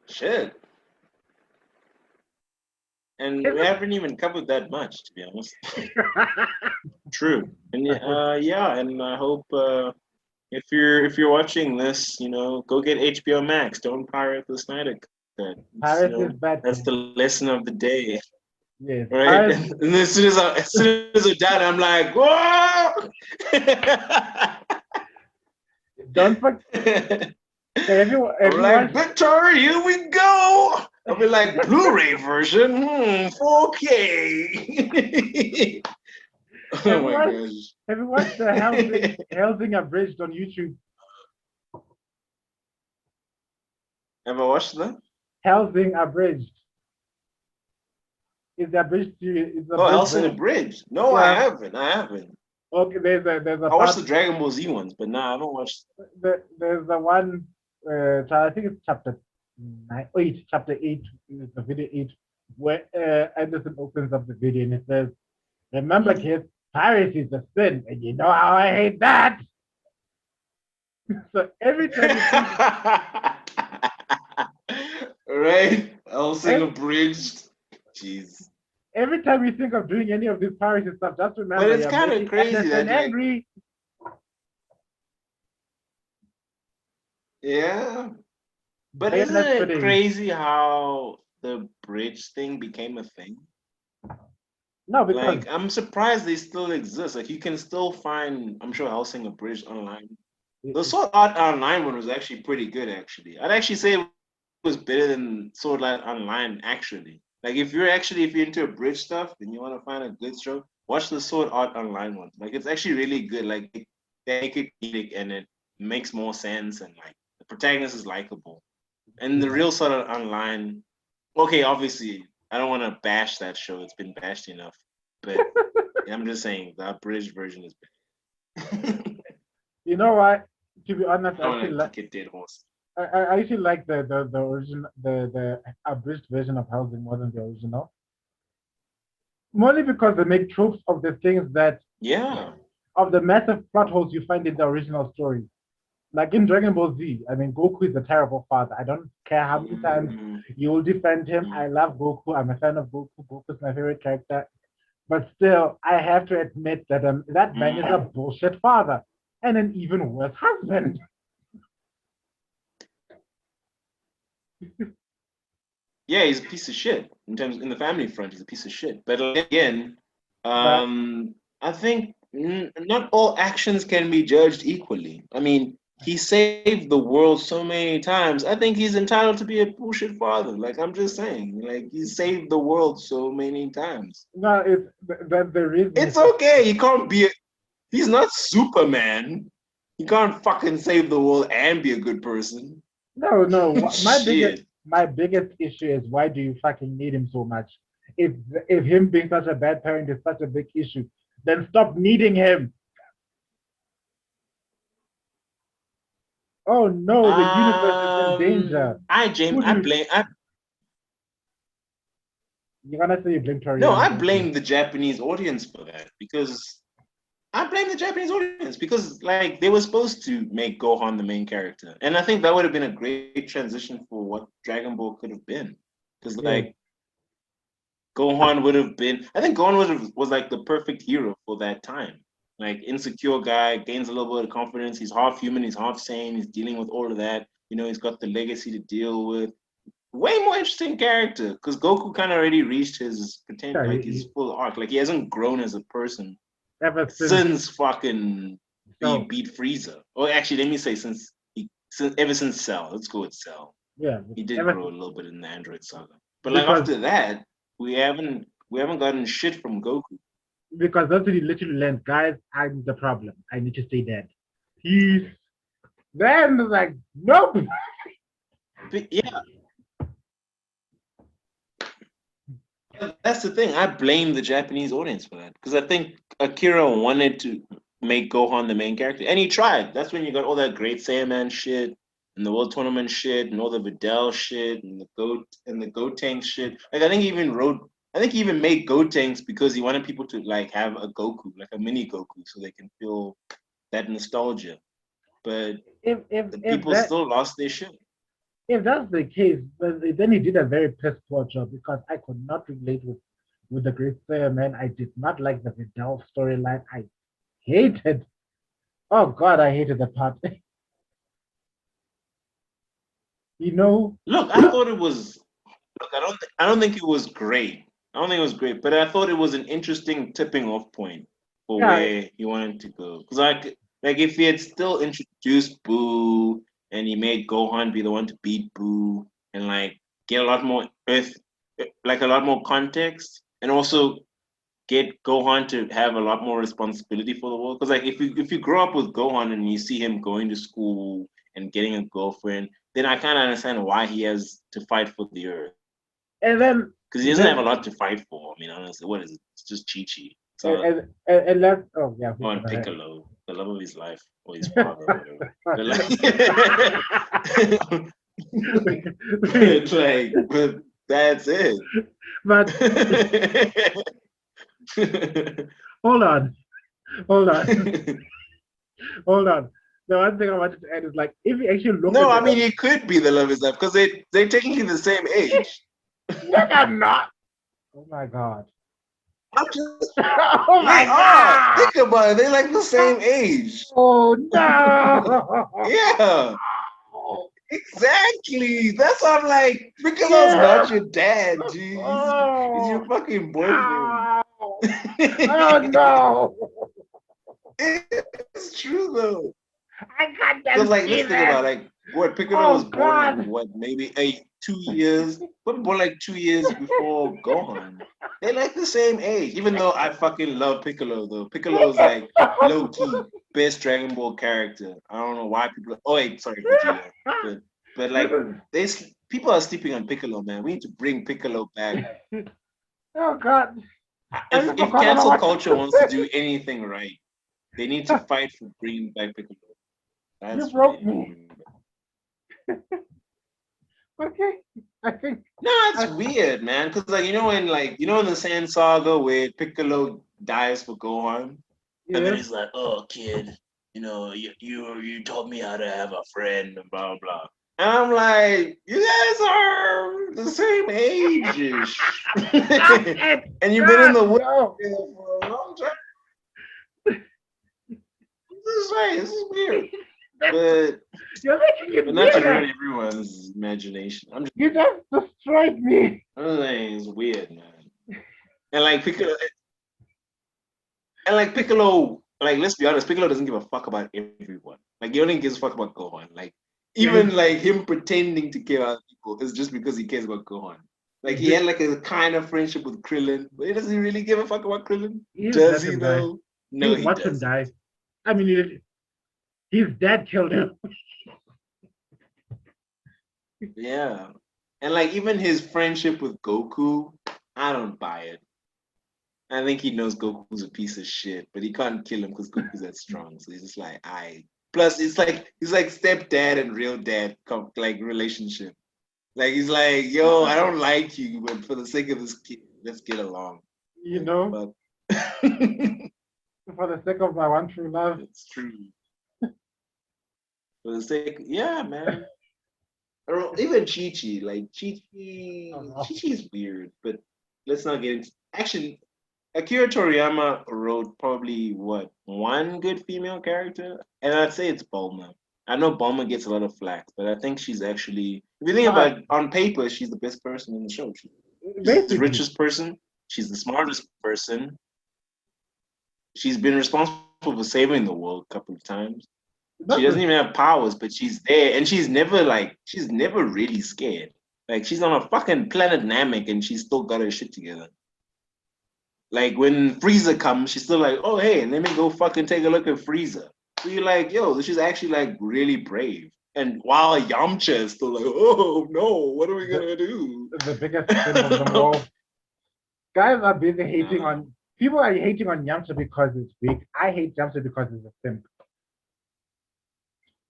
shit. And Is we haven't even covered that much, to be honest. it? True. And I hope yeah, and I hope if you're watching this, go get HBO Max. Don't pirate the Snyder Cut. Paris is That's bad, the kid. lesson of the day, Yes, right? Paris. And as soon as I'm done, I'm like, whoa! Don't forget. Have I'm you like, watched? Victor, here we go. I'll be like, Blu-ray version, 4K. Oh Have you my watched? gosh. Have you watched the Helsing Abridged on YouTube? Have I watched that? Helsing Abridged is the abridged series. It's the Oh, abridged Hellsing version. Bridge. No, I Yeah. haven't. I haven't. Okay. There's a I watched part. the Dragon Ball Z ones, but nah, I haven't watched. There's the one. I think it's chapter 8. Chapter 8 is the video 8, where Anderson opens up the video and it says, "Remember, kids, piracy is a sin, and you know how I hate that." So every time you think, Right? Hellsing ev- Abridged. Jeez. every time you think of doing any of this piracy stuff, just But remember it's you're kind of making crazy Anderson that, like, angry. yeah. But isn't Bayonet it footage. crazy how the bridge thing became a thing? No, because Like, I'm surprised they still exist. Like, you can still find, I'm sure, Hellsing Abridged online. The it, Sword Art Online one was actually pretty good, actually. I'd actually say it was better than Sword Art Online, actually. Like, if you're into bridge stuff and you want to find a good show, watch the Sword Art Online one. Like, it's actually really good. Like, they make it comedic and it makes more sense, and like the protagonist is likable. And the yeah. real Sword Art Online, okay, obviously, I don't want to bash that show. It's been bashed enough, but I'm just saying the abridged version is better. You know what? To be honest, I don't want to kick a dead horse. I actually like the original the abridged version of Housing more than the original. Mostly because they make tropes of the things that Yeah. of the massive plot holes you find in the original story. Like in Dragon Ball Z, I mean, Goku is a terrible father. I don't care how many times Mm, you will defend him. mm, I love Goku. I'm a fan of Goku. Goku is my favorite character. But still, I have to admit that that man is a mm. bullshit father and an even worse husband. Yeah, he's a piece of shit in the family front. He's a piece of shit. But again, But I think not all actions can be judged equally. I mean, he saved the world so many times. I think he's entitled to be a bullshit father. Like, I'm just saying, like, he saved the world so many times. no, it's that the reason is It's that okay. He can't be. He's not Superman. He can't fucking save the world and be a good person. no. Shit. My biggest issue is why do you fucking need him so much? If if him being such a bad parent is such a big issue, then stop needing him. Oh no, the universe is in danger. James, Who do you, you're gonna say you blame no, Toriyama, I don't you? blame the Japanese audience for that because I blame the Japanese audience because like they were supposed to make Gohan the main character, and I think that would have been a great transition for what Dragon Ball could have been. Because Yes, like Gohan would have been, I think Gohan was like the perfect hero for that time. Like insecure guy, gains a little bit of confidence. He's half human, he's half sane. He's dealing with all of that. He's got the legacy to deal with. Way more interesting character because Goku kind of already reached his potential, yeah, like his full arc. Like he hasn't grown as a person ever since. since fucking he So beat Frieza. Or actually, let me say ever since Cell. Let's go with Cell. yeah, He did ever grow a little bit in the Android saga, but like because after that, we haven't gotten shit from Goku. that's what he literally learned. Guys, I'm the problem. I need to stay dead. He then was like, nope. But yeah, that's the thing. I blame the Japanese audience for that because I think Akira wanted to make Gohan the main character, and he tried. That's when you got all that Great Saiyaman shit and the World Tournament shit and all the Videl shit and the Gotenks shit. Like I think he even made Gotenks because he wanted people to like have a Goku, like a mini Goku, so they can feel that nostalgia. But the If people still lost their shit. that's the case, then he did a very piss poor job because I could not relate with the Great Slayer man. I did not like the Vidal storyline. I hated. Oh God, I hated that part. You know, Look, I thought it was. Look, I don't think it was great. I don't think it was great, but I thought it was an interesting tipping off point for yeah, where he wanted to go. Because like if he had still introduced Boo and he made Gohan be the one to beat Boo and like get a lot more like a lot more context, and also get Gohan to have a lot more responsibility for the world. Because like if you grow up with Gohan and you see him going to school and getting a girlfriend, then I kind of understand why he has to fight for the Earth. and then Because he doesn't have a then lot to fight for. I mean, honestly, what is it? It's just Chi Chi. It's and not and let's oh yeah, who's on gonna have Piccolo, the love of his life, or his father, or whatever. But like, but like, but that's it. but hold on, hold on, hold on. The one thing I wanted to add is like if you actually look No, at I the mean he could be the love of his life because they're technically the same age. no, they're not. Oh my God. I'm just, Oh they my are. God. Think about it. They're like the same age. Oh no. Yeah, exactly. That's why I'm like, Piccolo's Yeah. not your dad, dude. He's your Oh. fucking boyfriend. Oh. Oh no. It's true though. I can't Because just like see let's think about this. like what Piccolo was Oh born like God. what maybe 2 years, but born like 2 years before Gohan. They're like the same age. Even though I fucking love Piccolo though. Piccolo's like low key best Dragon Ball character. I don't know why people. Oh wait, sorry Vegeta, but This like people are sleeping on Piccolo, man. We need to bring Piccolo back. is oh God. I If just if forgot what I cancel wanted culture to wants to do say. anything right, they need to fight for bringing back Piccolo. You That's what they broke need to me. bring back. Okay. I think No, it's I weird, man. Because like in the Sand Saga where Piccolo dies for Gohan, and then yes. he's like, "Oh, kid, you taught me how to have a friend," and blah blah. And I'm like, you guys are the same age-ish. Stop it! And you've been in God, the world no! together for a long time. This is right. This is weird, That's, but you're making it not to ruin weirder. everyone's imagination. You just destroyed me. I'm just saying it's weird, man. And like Piccolo, And like Piccolo, like let's be honest, Piccolo doesn't give a fuck about everyone. Like he only gives a fuck about Gohan. Like Yes, even like him pretending to care about people is just because he cares about Gohan. Like he had like a kind of friendship with Krillin, but he doesn't really give a fuck about Krillin. he just Does let he him die. though? He No, just he watched him doesn't. die. I mean, his dad killed him. Yeah. And like even his friendship with Goku, I don't buy it. I think he knows Goku's a piece of shit, but he can't kill him because Goku's that strong. So he's just like, I. Plus, it's like he's like stepdad and real dad like relationship. Like he's like, yo, I don't like you, but for the sake of this kid, let's get along. You know, But for the sake of my one true love. it's true. For the sake, yeah, man. Or even Chi Chi, like Oh, Chi Chi is weird, but let's not get into. Actually, Akira Toriyama wrote probably what one good female character, and I'd say it's Bulma. I know Bulma gets a lot of flack, but I think she's actually, if you think no, about it, on paper, she's the best person in the show. She's the basically, richest person. She's the smartest person. She's been responsible for saving the world a couple of times. She not doesn't just even have powers, but she's there, and she's never really scared. Like she's on a fucking planet Namek, and she's still got her shit together. Like when Frieza comes, she's still like, oh hey, let me go fucking take a look at Frieza. So you're like, yo, she's actually like really brave. And while Yamcha is still like, oh no, what are we the, gonna do? the biggest simp of them all. Guys are busy hating Nah, on people are hating on Yamcha because it's weak. I hate Yamcha because he's a simp.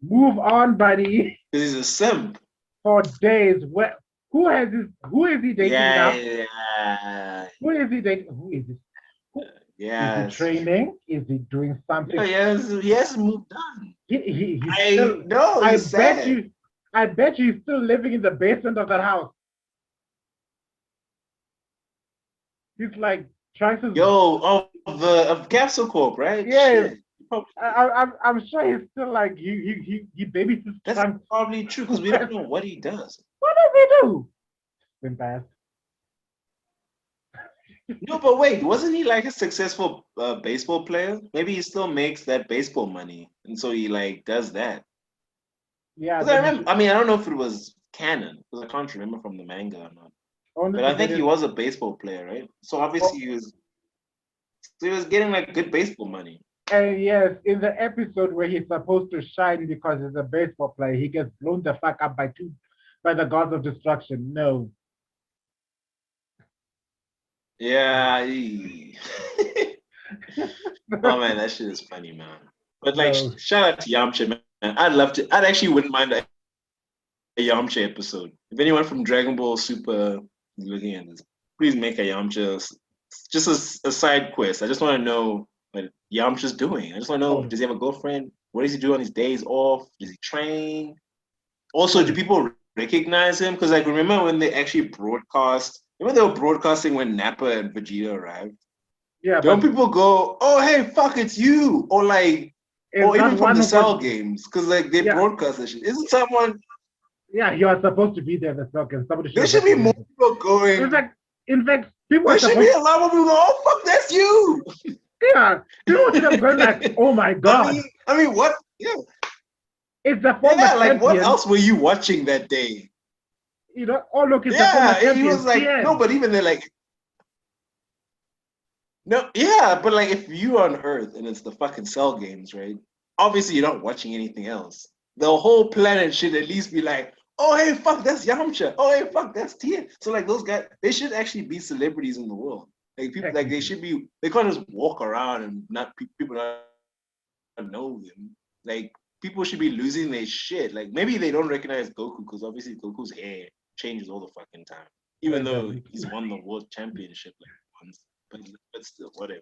Move on, buddy. because he's a simp. For days. Who is he dating Yeah, now? yeah, Who is he dating? Who is this? Who is he yes. training? Is he doing No, something? he hasn't moved on. He's I still know I he's bet sad. you I bet you he's still living in the basement of that house. He's like trying to Yo, of Capsule Corp, right? yeah, Shit. I'm sure he's still like he babysits That's Trunks. probably true because we don't What know what he does. does he do? Been bad. No, but wait, wasn't he like a successful baseball player? Maybe he still makes that baseball money, and so he like does that. Yeah, Because I then remember, I mean, I don't know if it was canon because I can't remember from the manga or not. only But to I get think he it. was a baseball player, right? So obviously Oh, he was getting like good baseball money. and yes, in the episode where he's supposed to shine because he's a baseball player, he gets blown the fuck up by the gods of destruction. No. Yeah. Oh man, that shit is funny, man. But like, No. shout out to Yamcha, man. I'd love to. I'd actually wouldn't mind a Yamcha episode. If anyone from Dragon Ball Super is looking at this, please make a Yamcha, just a side quest. I just want to know what Yamcha's doing. I just want to know, Oh, does he have a girlfriend? What does he do on his days off? Does he train? Also, do oh. people recognize him? Because like, remember when they actually broadcast? Remember they were broadcasting when Nappa and Vegeta arrived? Yeah, Don't but people go, "Oh, hey, fuck, it's you," or like, is or that even from one the who got? Cell games, because like they Yeah, broadcast that shit. Isn't someone? yeah. He was supposed to be there. The second somebody should There have should be more recognized him. people going. In fact, people There are should be supposed. a lot more people going, "Oh, fuck, that's you." Yeah, people should have gone like, "Oh my god, I mean, what? Yeah, it's the former yeah. Like, what champion." else were you watching that day? Oh look, it's the former Yeah, he champion. was like, no, TN. but even they're like, no, yeah, but like, if you are on Earth and it's the fucking Cell games, right? Obviously, you're not watching anything else. The whole planet should at least be like, oh, hey, fuck, that's Yamcha. Oh, hey, fuck, that's Tien. So like, those guys, they should actually be celebrities in the world. Like people, like they Technically, should be. They can't just walk around and not people not know them. Like people should be losing their shit. Like maybe they don't recognize Goku because obviously Goku's hair changes all the fucking time, no, even it though doesn't. he's won the world championship like once. But still, whatever.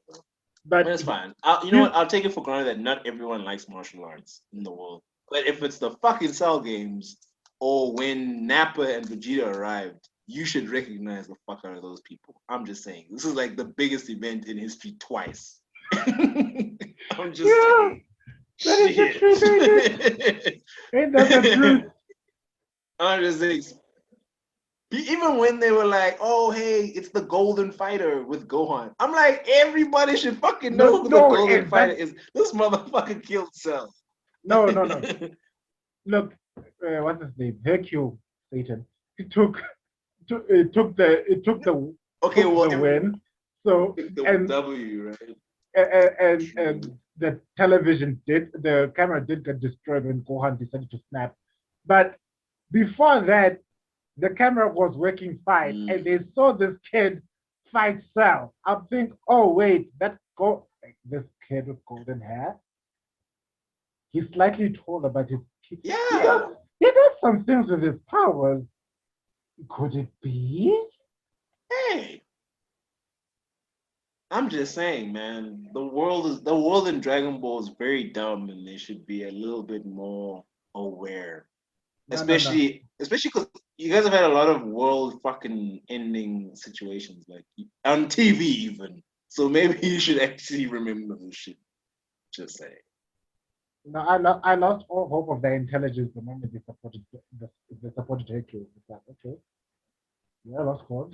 But But it's fine. You know he's what? I'll take it for granted that not everyone likes martial arts in the world. But if it's the fucking Cell games or when Nappa and Vegeta arrived, you should recognize the fuck out of those people. I'm just saying. This is like the biggest event in history twice. I'm just yeah, saying. that is the truth, ain't it? Shit. Ain't that the truth? I'm just saying. Even when they were like, "Oh, hey, it's the Golden Fighter with Gohan," I'm like, everybody should fucking No, know who the no, Golden is Fighter that is. This motherfucker killed Cell. no, no, no. Look, what's his name? Hercule Satan. He Okay, took well, the win. So the W, right? and the the camera did get destroyed when Gohan decided to snap. But before that, the camera was working fine, and Mm. they saw this kid fight Cell. I'm thinking, oh wait, this kid with golden hair. He's slightly taller, but he does Yeah. he does some things with his powers. Could it be? Hey, I'm just saying, man. The world in Dragon Ball is very dumb, and they should be a little bit more aware. No, no, no. Especially because you guys have had a lot of world fucking ending situations, like on TV even. So maybe you should actually remember this shit. Just say. No, I lost all hope of their intelligence the moment they supported Hercules. It's like, okay, yeah, I lost hope.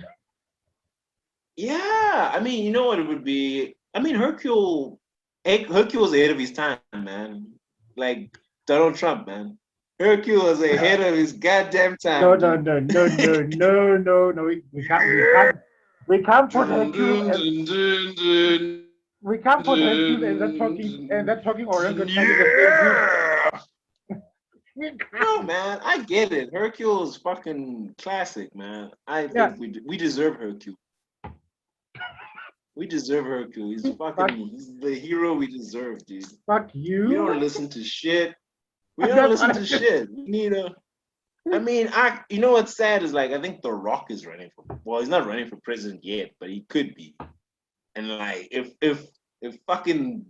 Yeah, I mean, you know what it would be. I mean, Hercule was ahead of his time, man. Like Donald Trump, man. Hercule was ahead of his goddamn No, time, no, dude. no, no, no, no, no, no. We can't put Hercule as we can't put Hercule and that talking orangutan in the same group. Yeah. We No, can't. man, I get it. Hercule is fucking classic, man. I Yeah, think we deserve Hercule. We deserve Hercule. fuck, He's the hero we deserve, dude. fuck We you. don't listen to shit. We don't That's what listen I to just. shit. We need a. I mean, you know what's sad is like I think The Rock is running for. Well, he's not running for president yet, but he could be. And like, if fucking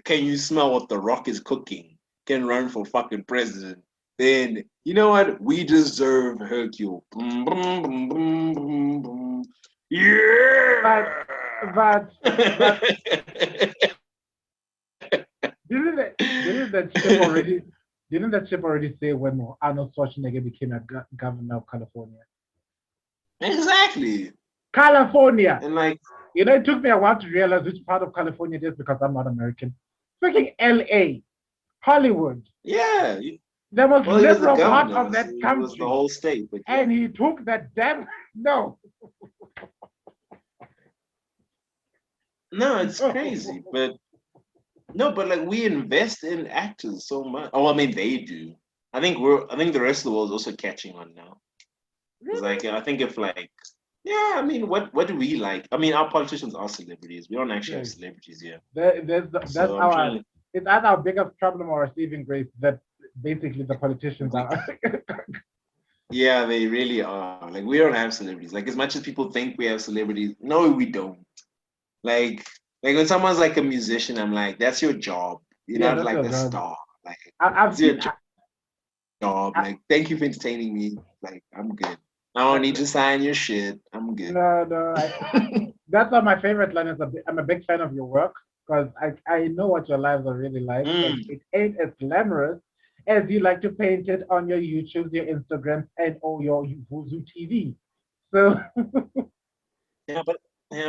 can you smell what The Rock is cooking? Can run for fucking president, then you know what? We deserve Hercule. Boom, boom, boom, boom, boom, boom. But Yeah. but but Didn't that ship already? Didn't that ship already say when Arnold Schwarzenegger became a governor of California? Exactly. California. And like, It took me a while to realize which part of California it is because I'm not American. Freaking L.A., Hollywood, yeah. the most Well, he was the liberal part governor, of so that it was the country, whole state. But yeah, and he took that damn no, no, it's crazy. no. But no, but like we invest in actors so much. Oh, I mean, they do. I think the rest of the world is also catching on now. Because Really? like I think if like yeah, I mean, what do we like? I mean, our politicians are celebrities. We don't actually have Yes. celebrities here. That's So I'm our. trying to. It's either our biggest problem or our saving grace that basically the politicians We, are. yeah, they really are. Like we don't have celebrities. Like as much as people think we have celebrities, no, we don't. Like like when someone's like a musician, I'm like, that's your job. You're Yeah, not that's like your a job. star. Like I've it's your seen. job. I, Like thank you for entertaining me. Like I'm good. I don't need to sign your shit. I'm good. no, no. That's not my favorite line. I'm a big fan of your work because I know what your lives are really like, and Mm. it ain't as glamorous as you like to paint it on your YouTube, your Instagram, and all your Vuzu TV. So Yeah,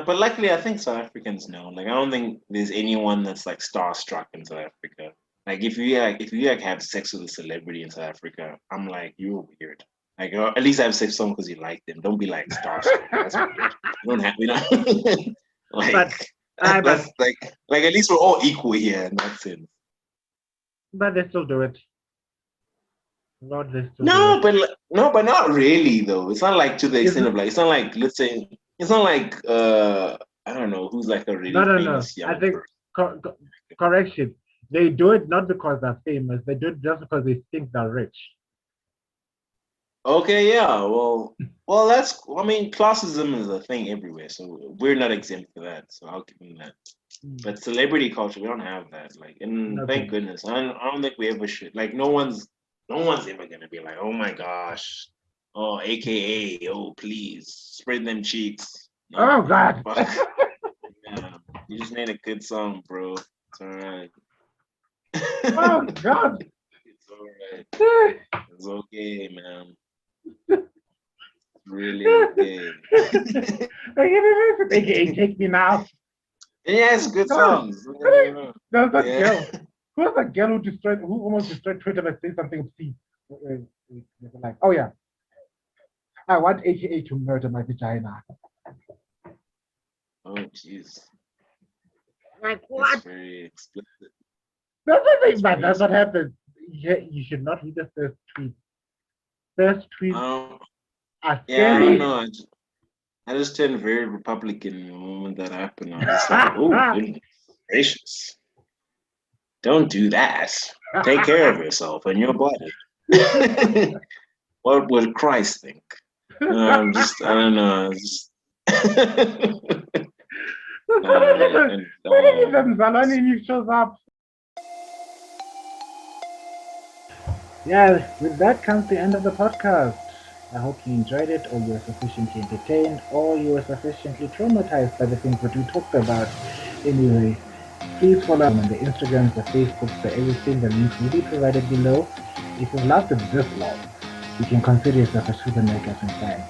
but luckily I think South Africans know. Like I don't think there's anyone that's like starstruck in South Africa. Like if you like have sex with a celebrity in South Africa, I'm like you're weird. Like or at least have sex with someone because you like them. Don't be like starstruck. That's weird. We don't but like I that's like at least we're all equal here in that sense. but they still do it. Lord, they still do No, it. but no, but not really though. It's not like to the Is extent it? of like it's not like let's say it's not like I don't know who's like a No, really no, no. famous I young think person. correction. They do it not because they're famous. They do it just because they think they're rich. Okay, yeah. Well, that's. I mean, classism is a thing everywhere, so we're not exempt for that. So I'll give them that. Mm, But celebrity culture, we don't have that. Like, and thank okay. goodness. I don't think we ever should. Like, no one's ever gonna be like, oh my gosh, oh, AKA, oh please, spread them cheeks. Oh Nah, God. fuck. Yeah, you just made a good song, bro. It's all right. Oh God. It's all right. Like, It's okay, man. Really okay. it is. AKA take me now. Yes, good God. songs. Don't get me Really? wrong. There's that Yeah. girl. Who's that girl who almost destroyed Twitter by saying something obscene? Like, oh yeah, I want AKA to murder my vagina. Oh, jeez. Like That's what? very explicit. That's the thing, That's man. very That's what explicit. happens. You should not read the first tweet. First tweets Um, are yeah, I don't scary. know. I just turned very Republican the moment that happened. I was just like, oh, goodness gracious. Don't do that. Take care of yourself and your body. What would Christ think? I don't know. And When even Zalani shows up. Yeah, with that comes the end of the podcast. I hope you enjoyed it, or you were sufficiently entertained, or you were sufficiently traumatized by the things that we talked about. Anyway, please follow on the Instagrams, the Facebooks, the everything. The links will be provided below. If you've lasted this long, you can consider yourself a super mega fan.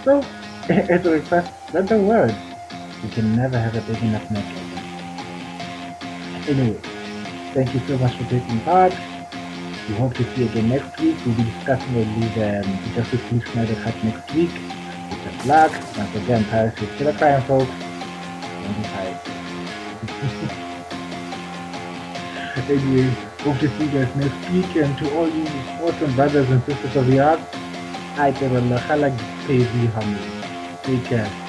So, as a request, spread the word. You can never have a big enough network. Anyway, thank you so much for taking part. We hope to see you again next week. We'll be discussing the Justice League Snyder Cut next week. Wish us luck. Once again, Paris is still a crime, folks. Don't be Paris. Anyway, hope to see you guys next week. And to all you awesome brothers and sisters of the arts, I tell Allah, take care.